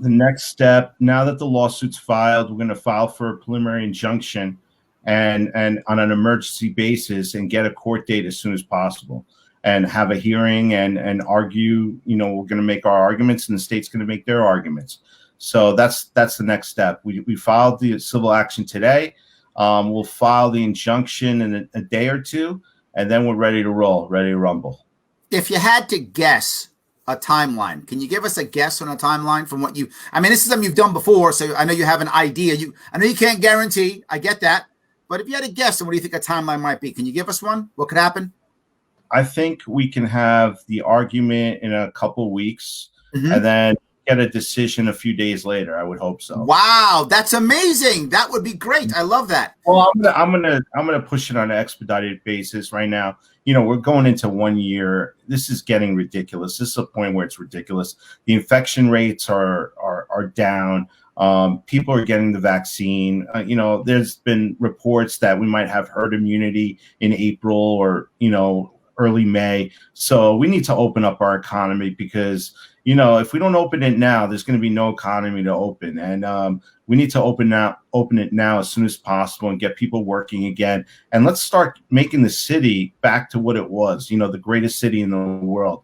The next step, now that the lawsuit's filed, we're going to file for a preliminary injunction and on an emergency basis and get a court date as soon as possible and have a hearing and argue. We're going to make our arguments and the state's going to make their arguments. So that's the next step. We filed the civil action today. We'll file the injunction in a day or two, and then we're ready to roll, ready to rumble. If you had to guess a timeline, can you give us a guess on a timeline from what this is something you've done before, so I know you have an idea. I know you can't guarantee, I get that, but if you had a guess on what do you think a timeline might be, can you give us one? What could happen? I think we can have the argument in a couple of weeks, and then get a decision a few days later. I would hope so. Wow, that's amazing. That would be great. I love that. Well, I'm gonna push it on an expedited basis right now. We're going into 1 year. This is getting ridiculous. This is a point where it's ridiculous. The infection rates are down. People are getting the vaccine. There's been reports that we might have herd immunity in April or early May. So we need to open up our economy because if we don't open it now, there's going to be no economy to open. And we need to open it now as soon as possible and get people working again. And let's start making the city back to what it was, the greatest city in the world.